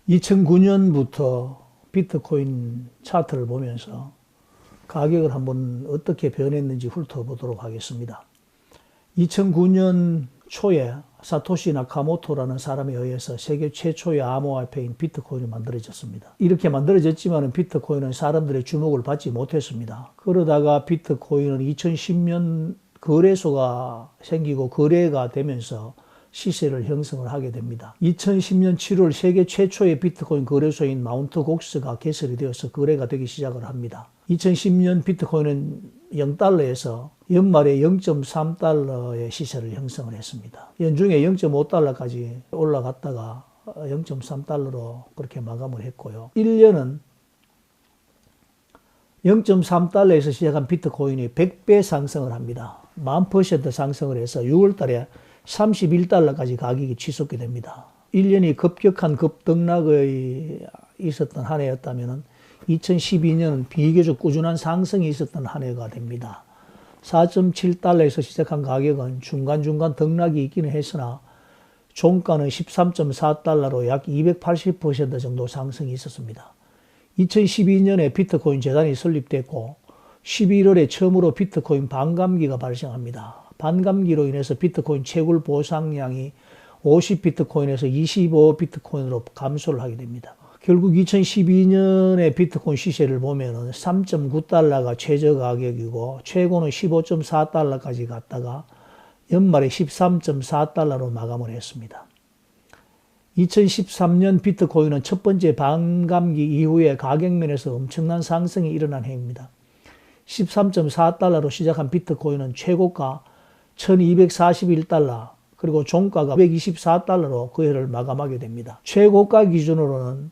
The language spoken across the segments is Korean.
2009년부터 비트코인 차트를 보면서 가격을 한번 어떻게 변했는지 훑어보도록 하겠습니다. 2009년 초에 사토시 나카모토라는 사람에 의해서 세계 최초의 암호화폐인 비트코인이 만들어졌습니다. 이렇게 만들어졌지만 비트코인은 사람들의 주목을 받지 못했습니다. 그러다가 비트코인은 2010년 거래소가 생기고 거래가 되면서 시세를 형성을 하게 됩니다. 2010년 7월 세계 최초의 비트코인 거래소인 마운트 곡스가 개설이 되어서 거래가 되기 시작을 합니다. 2010년 비트코인은 0달러에서 연말에 0.3달러의 시세를 형성을 했습니다. 연중에 0.5달러까지 올라갔다가 0.3달러로 그렇게 마감을 했고요. 1년은 0.3달러에서 시작한 비트코인이 100배 상승을 합니다. 1000% 상승을 해서 6월 달에 31달러까지 가격이 치솟게 됩니다. 1년이 급격한 급등락이 있었던 한 해였다면 2012년은 비교적 꾸준한 상승이 있었던 한 해가 됩니다. 4.7달러에서 시작한 가격은 중간중간 등락이 있기는 했으나 종가는 13.4달러로 약 280% 정도 상승이 있었습니다. 2012년에 비트코인 재단이 설립됐고 11월에 처음으로 비트코인 반감기가 발생합니다. 반감기로 인해서 비트코인 채굴 보상량이 50비트코인에서 25비트코인으로 감소를 하게 됩니다. 결국 2012년에 비트코인 시세를 보면 3.9달러가 최저 가격이고 최고는 15.4달러까지 갔다가 연말에 13.4달러로 마감을 했습니다. 2013년 비트코인은 첫 번째 반감기 이후에 가격면에서 엄청난 상승이 일어난 해입니다. 13.4달러로 시작한 비트코인은 최고가 1241달러 그리고 종가가 124달러로 그 해를 마감하게 됩니다. 최고가 기준으로는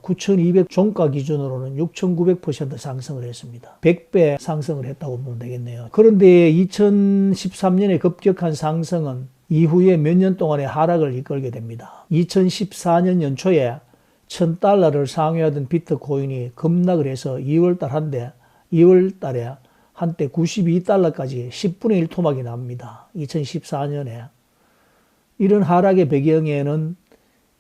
9200 종가 기준으로는 6900% 상승을 했습니다. 100배 상승을 했다고 보면 되겠네요. 그런데 2013년에 급격한 상승은 이후에 몇 년 동안의 하락을 이끌게 됩니다. 2014년 연초에 1000달러를 상회하던 비트코인이 급락을 해서 2월 달에 한때 92달러까지 10분의 1 토막이 납니다. 2014년에. 이런 하락의 배경에는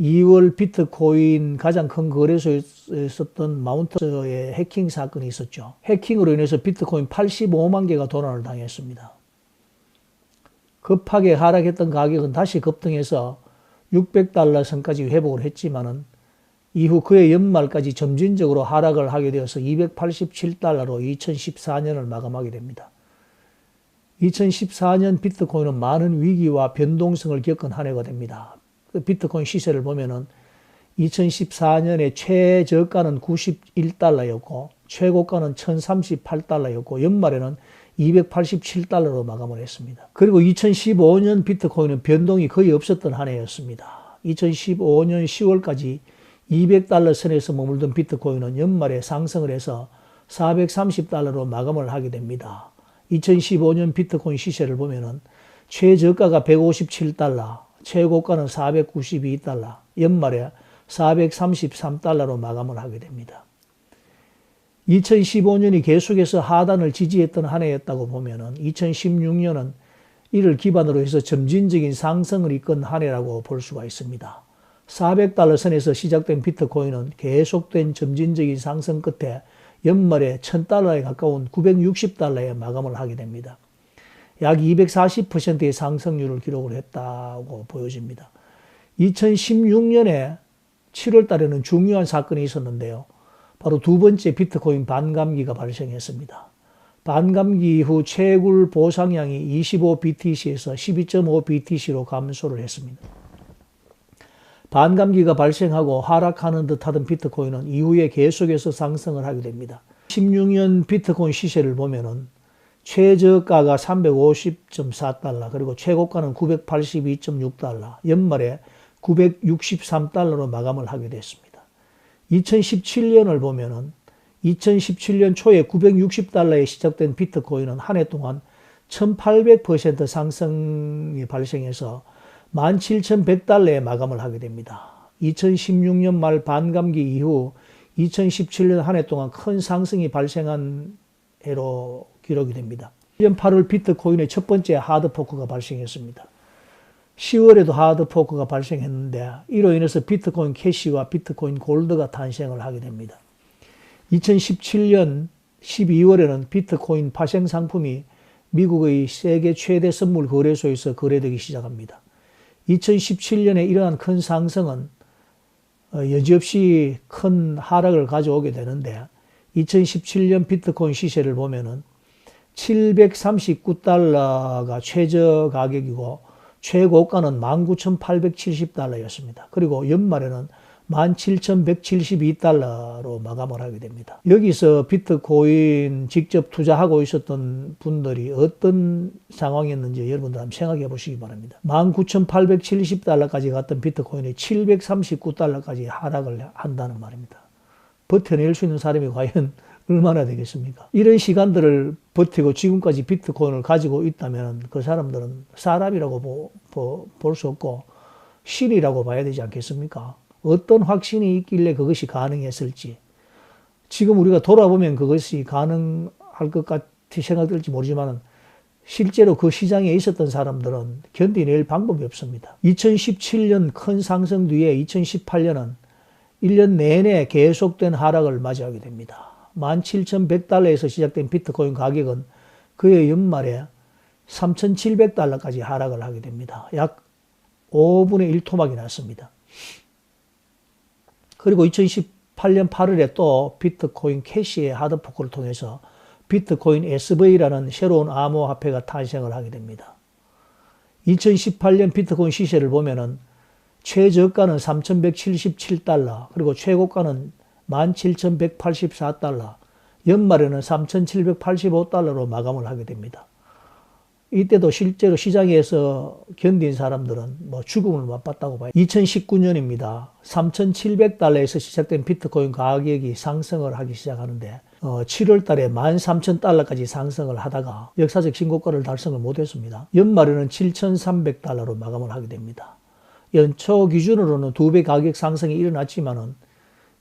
2월 비트코인 가장 큰 거래소에 있었던 마운트의 해킹 사건이 있었죠. 해킹으로 인해서 비트코인 85만 개가 도난을 당했습니다. 급하게 하락했던 가격은 다시 급등해서 600달러 선까지 회복을 했지만은 이후 그해 연말까지 점진적으로 하락을 하게 되어서 287달러로 2014년을 마감하게 됩니다. 2014년 비트코인은 많은 위기와 변동성을 겪은 한 해가 됩니다. 그 비트코인 시세를 보면은 2014년에 최저가는 91달러였고 최고가는 1038달러였고 연말에는 287달러로 마감을 했습니다. 그리고 2015년 비트코인은 변동이 거의 없었던 한 해였습니다. 2015년 10월까지 200달러 선에서 머물던 비트코인은 연말에 상승을 해서 430달러로 마감을 하게 됩니다. 2015년 비트코인 시세를 보면은 최저가가 157달러, 최고가는 492달러, 연말에 433달러로 마감을 하게 됩니다. 2015년이 계속해서 하단을 지지했던 한 해였다고 보면은 2016년은 이를 기반으로 해서 점진적인 상승을 이끈 한 해라고 볼 수가 있습니다. 400달러 선에서 시작된 비트코인은 계속된 점진적인 상승 끝에 연말에 1000달러에 가까운 960달러에 마감을 하게 됩니다. 약 240%의 상승률을 기록을 했다고 보여집니다. 2016년에 7월 달에는 중요한 사건이 있었는데요. 바로 두 번째 비트코인 반감기가 발생했습니다. 반감기 이후 채굴 보상량이 25BTC에서 12.5BTC로 감소를 했습니다. 반감기가 발생하고 하락하는 듯하던 비트코인은 이후에 계속해서 상승을 하게 됩니다. 16년 비트코인 시세를 보면은 최저가가 350.4달러 그리고 최고가는 982.6달러 연말에 963달러로 마감을 하게 됐습니다. 2017년을 보면은 2017년 초에 960달러에 시작된 비트코인은 한 해 동안 1800% 상승이 발생해서 17,100달러에 마감을 하게 됩니다. 2016년 말 반감기 이후 2017년 한 해 동안 큰 상승이 발생한 해로 기록이 됩니다. 1년 8월 비트코인의 첫 번째 하드포크가 발생했습니다. 10월에도 하드포크가 발생했는데 이로 인해서 비트코인 캐시와 비트코인 골드가 탄생을 하게 됩니다. 2017년 12월에는 비트코인 파생 상품이 미국의 세계 최대 선물 거래소에서 거래되기 시작합니다. 2017년에 이러한 큰 상승은 여지없이 큰 하락을 가져오게 되는데 2017년 비트코인 시세를 보면은 739달러가 최저 가격이고 최고가는 19,870달러였습니다. 그리고 연말에는 17,172달러로 마감을 하게 됩니다. 여기서 비트코인 직접 투자하고 있었던 분들이 어떤 상황이었는지 여러분들 한번 생각해 보시기 바랍니다. 19,870달러까지 갔던 비트코인이 739달러까지 하락을 한다는 말입니다. 버텨낼 수 있는 사람이 과연 얼마나 되겠습니까? 이런 시간들을 버티고 지금까지 비트코인을 가지고 있다면 그 사람들은 사람이라고 볼 수 없고 신이라고 봐야 되지 않겠습니까? 어떤 확신이 있길래 그것이 가능했을지, 지금 우리가 돌아보면 그것이 가능할 것 같이 생각될지 모르지만 실제로 그 시장에 있었던 사람들은 견디낼 방법이 없습니다. 2017년 큰 상승 뒤에 2018년은 1년 내내 계속된 하락을 맞이하게 됩니다. 17,100달러에서 시작된 비트코인 가격은 그해 연말에 3,700달러까지 하락을 하게 됩니다. 약 5분의 1 토막이 났습니다. 그리고 2018년 8월에 또 비트코인 캐시의 하드포크를 통해서 비트코인 SV라는 새로운 암호화폐가 탄생을 하게 됩니다. 2018년 비트코인 시세를 보면은 최저가는 3,177달러, 그리고 최고가는 17,184달러, 연말에는 3,785달러로 마감을 하게 됩니다. 이때도 실제로 시장에서 견딘 사람들은 죽음을 맛봤다고 봐요. 2019년입니다. 3,700달러에서 시작된 비트코인 가격이 상승을 하기 시작하는데 7월 달에 13,000달러까지 상승을 하다가 역사적 신고가를 달성을 못했습니다. 연말에는 7,300달러로 마감을 하게 됩니다. 연초 기준으로는 2배 가격 상승이 일어났지만은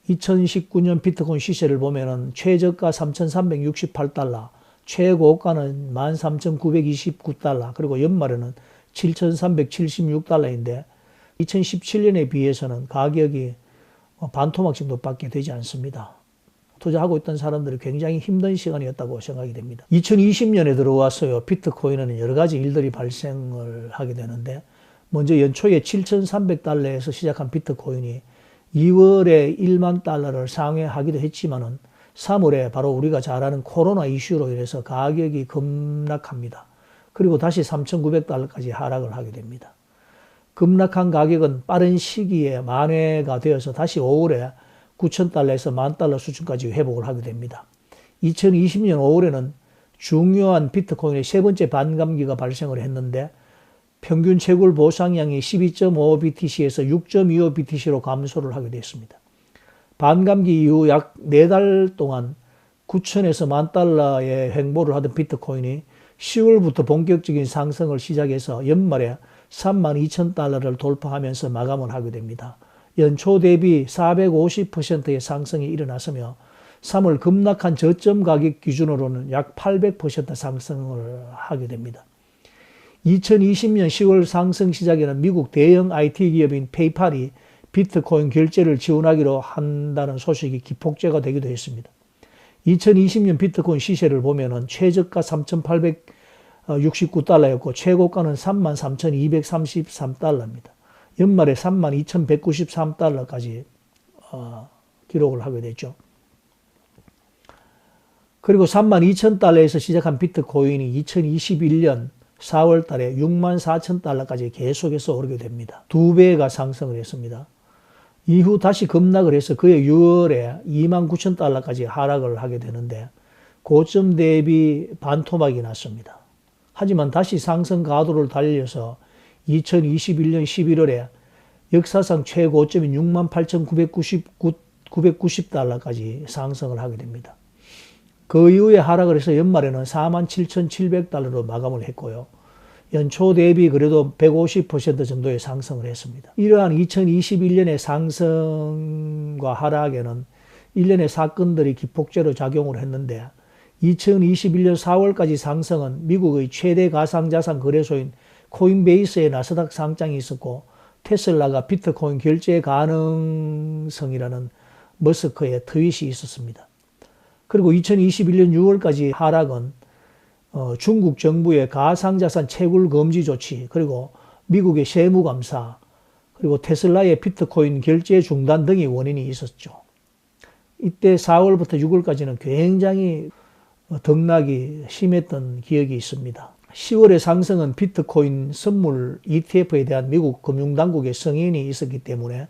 2019년 비트코인 시세를 보면은 최저가 3,368달러, 최고가는 13,929달러, 그리고 연말에는 7,376달러인데 2017년에 비해서는 가격이 반토막 정도밖에 되지 않습니다. 투자하고 있던 사람들이 굉장히 힘든 시간이었다고 생각이 됩니다. 2020년에 들어왔어요. 비트코인은 여러 가지 일들이 발생을 하게 되는데, 먼저 연초에 7,300달러에서 시작한 비트코인이 2월에 1만 달러를 상회하기도 했지만은 3월에 바로 우리가 잘 아는 코로나 이슈로 인해서 가격이 급락합니다. 그리고 다시 3,900달러까지 하락을 하게 됩니다. 급락한 가격은 빠른 시기에 만회가 되어서 다시 5월에 9,000달러에서 10,000달러 수준까지 회복을 하게 됩니다. 2020년 5월에는 중요한 비트코인의 세 번째 반감기가 발생을 했는데 평균 채굴 보상량이 12.5BTC에서 6.25BTC로 감소를 하게 됐습니다. 반감기 이후 약 4달 동안 9,000에서 10,000달러의 횡보를 하던 비트코인이 10월부터 본격적인 상승을 시작해서 연말에 32,000달러를 돌파하면서 마감을 하게 됩니다. 연초 대비 450%의 상승이 일어났으며 3월 급락한 저점 가격 기준으로는 약 800% 상승을 하게 됩니다. 2020년 10월 상승 시작에는 미국 대형 IT 기업인 페이팔이 비트코인 결제를 지원하기로 한다는 소식이 기폭제가 되기도 했습니다. 2020년 비트코인 시세를 보면은 최저가 3,869달러였고 최고가는 33,233달러입니다. 연말에 32,193달러까지 기록을 하게 됐죠. 그리고 32,000달러에서 시작한 비트코인이 2021년 4월 달에 64,000달러까지 계속해서 오르게 됩니다. 2배가 상승을 했습니다. 이후 다시 급락을 해서 그해 6월에 29,000달러까지 하락을 하게 되는데 고점 대비 반토막이 났습니다. 하지만 다시 상승 가도를 달려서 2021년 11월에 역사상 최고점인 68,990달러까지 상승을 하게 됩니다. 그 이후에 하락을 해서 연말에는 47,700달러로 마감을 했고요. 연초 대비 그래도 150% 정도의 상승을 했습니다. 이러한 2021년의 상승과 하락에는 일련의 사건들이 기폭제로 작용을 했는데 2021년 4월까지 상승은 미국의 최대 가상자산 거래소인 코인베이스의 나스닥 상장이 있었고 테슬라가 비트코인 결제 가능성이라는 머스크의 트윗이 있었습니다. 그리고 2021년 6월까지 하락은 중국 정부의 가상자산 채굴 금지 조치, 그리고 미국의 세무감사, 그리고 테슬라의 비트코인 결제 중단 등이 원인이 있었죠. 이때 4월부터 6월까지는 굉장히 등락이 심했던 기억이 있습니다. 10월의 상승은 비트코인 선물 ETF에 대한 미국 금융당국의 승인이 있었기 때문에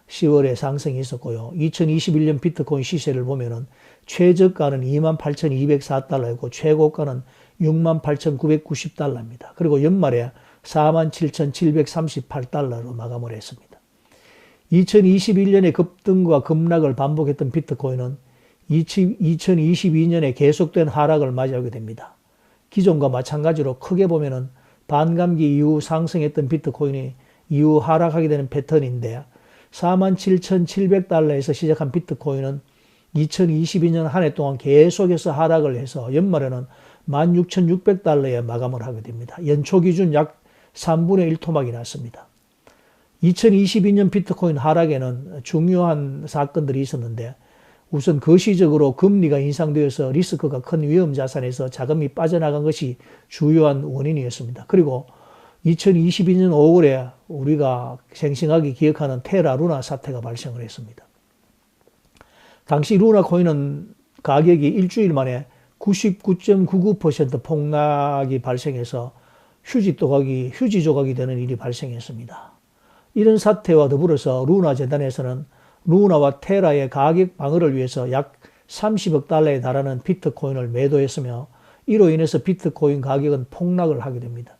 10월에 상승이 있었고요. 2021년 비트코인 시세를 보면은 최저가는 28,204달러이고 최고가는 68,990달러입니다. 그리고 연말에 47,738달러로 마감을 했습니다. 2021년의 급등과 급락을 반복했던 비트코인은 2022년에 계속된 하락을 맞이하게 됩니다. 기존과 마찬가지로 크게 보면은 반감기 이후 상승했던 비트코인이 이후 하락하게 되는 패턴인데 47,700달러에서 시작한 비트코인은 2022년 한 해 동안 계속해서 하락을 해서 연말에는 16,600달러에 마감을 하게 됩니다. 연초 기준 약 3분의 1 토막이 났습니다. 2022년 비트코인 하락에는 중요한 사건들이 있었는데 우선 거시적으로 금리가 인상되어서 리스크가 큰 위험 자산에서 자금이 빠져나간 것이 주요한 원인이었습니다. 그리고 2022년 5월에 우리가 생생하게 기억하는 테라 루나 사태가 발생을 했습니다. 당시 루나 코인은 가격이 일주일 만에 99.99% 폭락이 발생해서 휴지 조각이 되는 일이 발생했습니다. 이런 사태와 더불어서 루나 재단에서는 루나와 테라의 가격 방어를 위해서 약 30억 달러에 달하는 비트코인을 매도했으며 이로 인해서 비트코인 가격은 폭락을 하게 됩니다.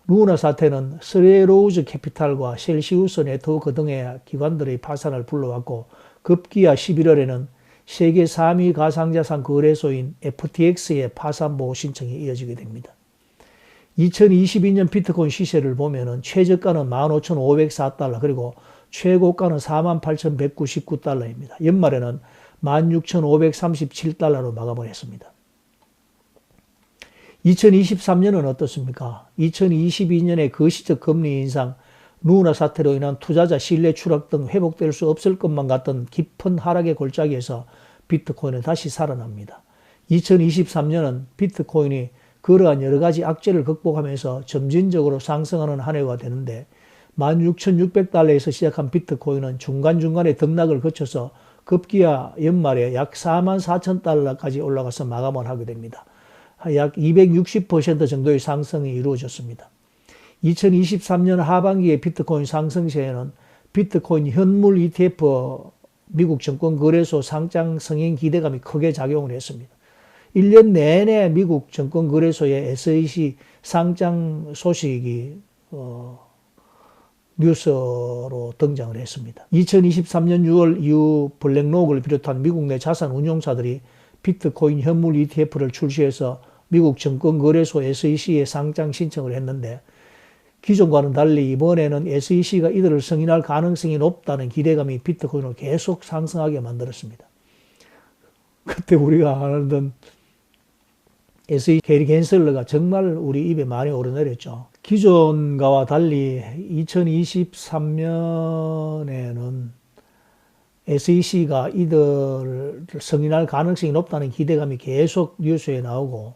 루나 사태는 스레로우즈 캐피탈과 셀시우스 네트워크 등의 기관들의 파산을 불러왔고 급기야 11월에는 세계 3위 가상자산 거래소인 FTX의 파산보호 신청이 이어지게 됩니다. 2022년 비트코인 시세를 보면은 최저가는 15,504달러 그리고 최고가는 48,199달러입니다. 연말에는 16,537달러로 마감을 했습니다. 2023년은 어떻습니까? 2022년에 거시적 금리 인상, 루나 사태로 인한 투자자 신뢰 추락 등 회복될 수 없을 것만 같던 깊은 하락의 골짜기에서 비트코인은 다시 살아납니다. 2023년은 비트코인이 그러한 여러 가지 악재를 극복하면서 점진적으로 상승하는 한 해가 되는데 16,600달러에서 시작한 비트코인은 중간중간에 등락을 거쳐서 급기야 연말에 약 44,000달러까지 올라가서 마감을 하게 됩니다. 약 260% 정도의 상승이 이루어졌습니다. 2023년 하반기의 비트코인 상승 시에는 비트코인 현물 ETF 미국 증권거래소 상장 승인 기대감이 크게 작용을 했습니다. 1년 내내 미국 증권거래소의 SEC 상장 소식이 뉴스로 등장을 했습니다. 2023년 6월 이후 블랙록을 비롯한 미국 내 자산 운용사들이 비트코인 현물 ETF를 출시해서 미국 증권거래소 SEC에 상장 신청을 했는데 기존과는 달리 이번에는 SEC가 이들을 승인할 가능성이 높다는 기대감이 비트코인을 계속 상승하게 만들었습니다. 그때 우리가 알던 SEC 게리 겐슬러가 정말 우리 입에 많이 오르내렸죠. 기존과와 달리 2023년에는 SEC가 이들을 승인할 가능성이 높다는 기대감이 계속 뉴스에 나오고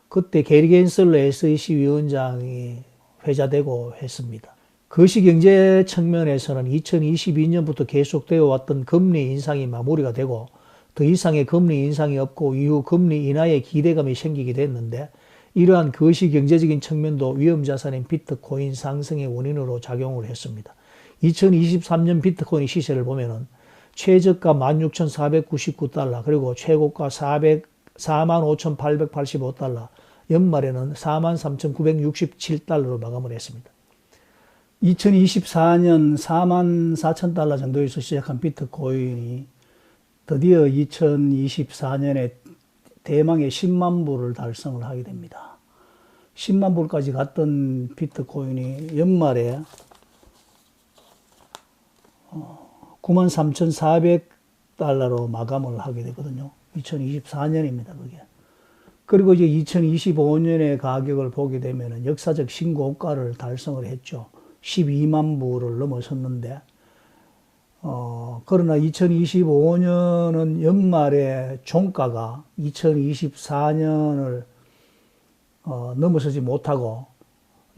그때 게리 겐슬러 SEC 위원장이 회자되고 했습니다. 거시경제 측면에서는 2022년부터 계속되어 왔던 금리 인상이 마무리가 되고 더 이상의 금리 인상이 없고 이후 금리 인하의 기대감이 생기게 됐는데 이러한 거시경제적인 측면도 위험자산인 비트코인 상승의 원인으로 작용을 했습니다. 2023년 비트코인 시세를 보면은 최저가 16,499달러 그리고 최고가 45,885달러 연말에는 43,967달러로 마감을 했습니다. 2024년 44,000달러 정도에서 시작한 비트코인이 드디어 2024년에 대망의 10만 불을 달성을 하게 됩니다. 10만 불까지 갔던 비트코인이 연말에 93,400달러로 마감을 하게 되거든요. 2024년입니다. 그게. 그리고 이제 2025년의 가격을 보게 되면은 역사적 신고가를 달성을 했죠. 12만 부를 넘어섰는데, 그러나 2025년은 연말에 종가가 2024년을 넘어서지 못하고,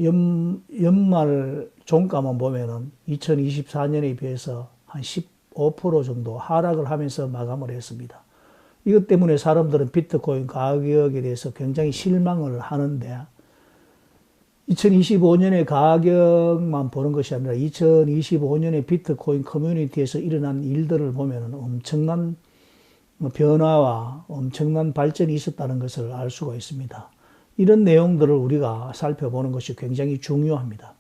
연말 종가만 보면은 2024년에 비해서 한 15% 정도 하락을 하면서 마감을 했습니다. 이것 때문에 사람들은 비트코인 가격에 대해서 굉장히 실망을 하는데, 2025년의 가격만 보는 것이 아니라 2025년의 비트코인 커뮤니티에서 일어난 일들을 보면 엄청난 변화와 엄청난 발전이 있었다는 것을 알 수가 있습니다. 이런 내용들을 우리가 살펴보는 것이 굉장히 중요합니다.